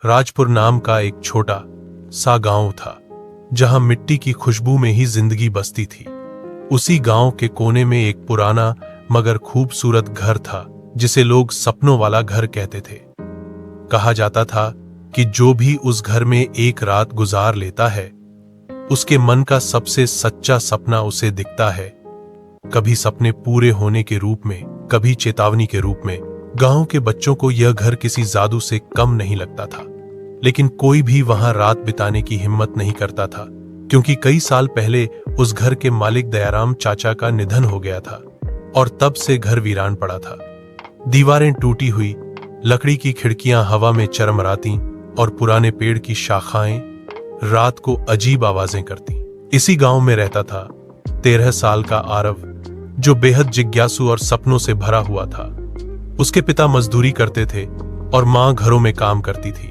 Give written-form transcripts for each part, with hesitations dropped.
राजपुर नाम का एक छोटा सा गांव था, जहां मिट्टी की खुशबू में ही जिंदगी बसती थी। उसी गांव के कोने में एक पुराना मगर खूबसूरत घर था, जिसे लोग सपनों वाला घर कहते थे। कहा जाता था कि जो भी उस घर में एक रात गुजार लेता है, उसके मन का सबसे सच्चा सपना उसे दिखता है। कभी सपने पूरे होने के रूप में, कभी चेतावनी के रूप में। गांव के बच्चों को यह घर किसी जादू से कम नहीं लगता था, लेकिन कोई भी वहां रात बिताने की हिम्मत नहीं करता था, क्योंकि कई साल पहले उस घर के मालिक दयाराम चाचा का निधन हो गया था और तब से घर वीरान पड़ा था। दीवारें टूटी हुई, लकड़ी की खिड़कियां हवा में चरमराती और पुराने पेड़ की शाखाएं रात को अजीब आवाजें करती। इसी गांव में रहता था 13 साल का आरव, जो बेहद जिज्ञासु और सपनों से भरा हुआ था। उसके पिता मजदूरी करते थे और मां घरों में काम करती थी।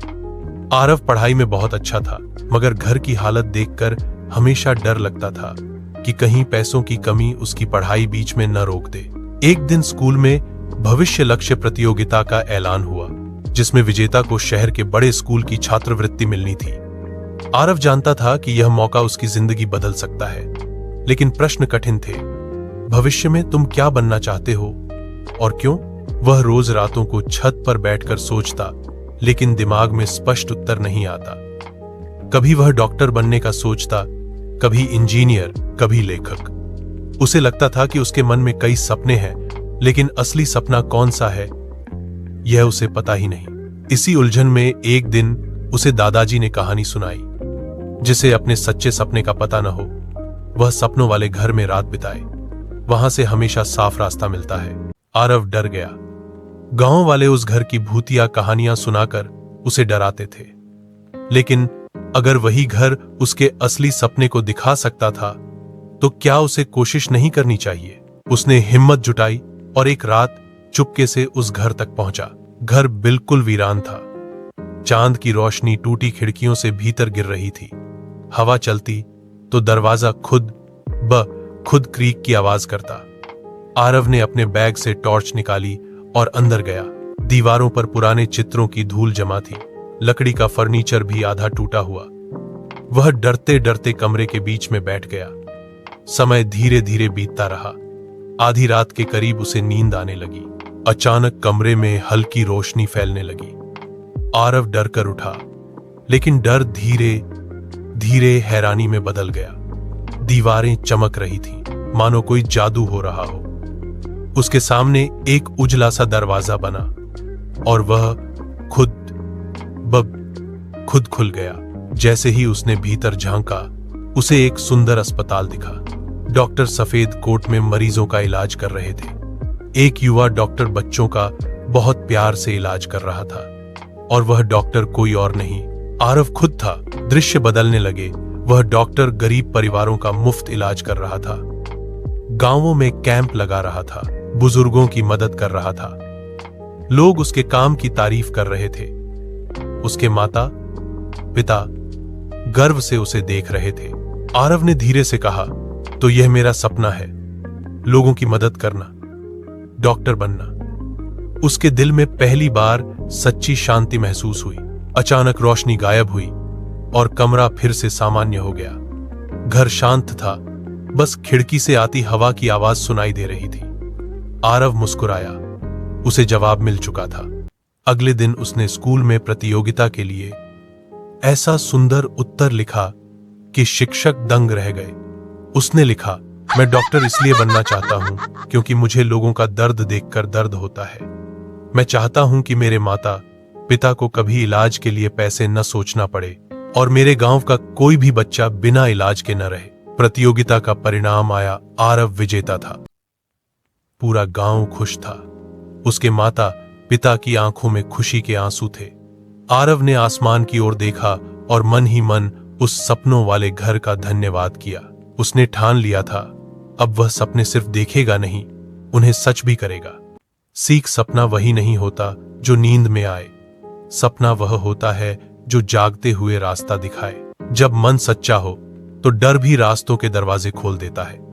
आरव पढ़ाई में बहुत अच्छा था, मगर घर की हालत देखकर हमेशा डर लगता था कि कहीं पैसों की कमी उसकी पढ़ाई बीच में न रोक दे। एक दिन स्कूल में भविष्य लक्ष्य प्रतियोगिता का ऐलान हुआ, जिसमें विजेता को शहर के बड़े स्कूल की छात्रवृत्ति मिलनी थी। आरव जानता था कि यह मौका उसकी जिंदगी बदल सकता है, लेकिन प्रश्न कठिन थे। भविष्य में तुम क्या बनना चाहते हो और क्यों? वह रोज रातों को छत पर बैठकर सोचता, लेकिन दिमाग में स्पष्ट उत्तर नहीं आता। कभी वह डॉक्टर बनने का सोचता, कभी इंजीनियर, कभी लेखक। उसे लगता था कि उसके मन में कई सपने हैं, लेकिन असली सपना कौन सा है, यह उसे पता ही नहीं। इसी उलझन में एक दिन उसे दादाजी ने कहानी सुनाई। जिसे अपने सच्चे सपने का पता न हो, वह सपनों वाले घर में रात बिताए। वहां से हमेशा साफ रास्ता मिलता है। आरव डर गया। गांव वाले उस घर की भूतिया कहानियां सुनाकर उसे डराते थे, लेकिन अगर वही घर उसके असली सपने को दिखा सकता था, तो क्या उसे कोशिश नहीं करनी चाहिए? उसने हिम्मत जुटाई और एक रात चुपके से उस घर तक पहुंचा। घर बिल्कुल वीरान था। चांद की रोशनी टूटी खिड़कियों से भीतर गिर रही थी। हवा चलती तो दरवाजा खुद ब खुद क्रीक की आवाज करता। आरव ने अपने बैग से टॉर्च निकाली और अंदर गया। दीवारों पर पुराने चित्रों की धूल जमा थी। लकड़ी का फर्नीचर भी आधा टूटा हुआ। वह डरते डरते कमरे के बीच में बैठ गया। समय धीरे धीरे बीतता रहा। आधी रात के करीब उसे नींद आने लगी। अचानक कमरे में हल्की रोशनी फैलने लगी। आरव डर कर उठा, लेकिन डर धीरे धीरे हैरानी में बदल गया। दीवारें चमक रही थीं, मानो कोई जादू हो रहा हो। उसके सामने एक उजला सा दरवाजा बना और वह खुद खुल गया। जैसे ही उसने भीतर झांका, उसे एक सुंदर अस्पताल दिखा। डॉक्टर सफेद कोट में मरीजों का इलाज कर रहे थे। एक युवा डॉक्टर बच्चों का बहुत प्यार से इलाज कर रहा था, और वह डॉक्टर कोई और नहीं, आरव खुद था। दृश्य बदलने लगे। वह डॉक्टर गरीब परिवारों का मुफ्त इलाज कर रहा था, गांवों में कैंप लगा रहा था, बुजुर्गों की मदद कर रहा था। लोग उसके काम की तारीफ कर रहे थे। उसके माता पिता गर्व से उसे देख रहे थे। आरव ने धीरे से कहा, तो यह मेरा सपना है, लोगों की मदद करना, डॉक्टर बनना। उसके दिल में पहली बार सच्ची शांति महसूस हुई। अचानक रोशनी गायब हुई और कमरा फिर से सामान्य हो गया। घर शांत था, बस खिड़की से आती हवा की आवाज सुनाई दे रही थी। आरव मुस्कुराया। उसे जवाब मिल चुका था। अगले दिन उसने स्कूल में प्रतियोगिता के लिए ऐसा सुंदर उत्तर लिखा कि शिक्षक दंग रह गए। उसने लिखा, मैं डॉक्टर इसलिए बनना चाहता हूं क्योंकि मुझे लोगों का दर्द देखकर दर्द होता है। मैं चाहता हूं कि मेरे माता पिता को कभी इलाज के लिए पैसे न सोचना पड़े और मेरे गांव का कोई भी बच्चा बिना इलाज के न रहे। प्रतियोगिता का परिणाम आया। आरव विजेता था। पूरा गांव खुश था। उसके माता पिता की आंखों में खुशी के आंसू थे। आरव ने आसमान की ओर देखा और मन ही मन उस सपनों वाले घर का धन्यवाद किया। उसने ठान लिया था, अब वह सपने सिर्फ देखेगा नहीं, उन्हें सच भी करेगा। सीख, सपना वही नहीं होता जो नींद में आए। सपना वह होता है जो जागते हुए रास्ता दिखाए। जब मन सच्चा हो तो डर भी रास्तों के दरवाजे खोल देता है।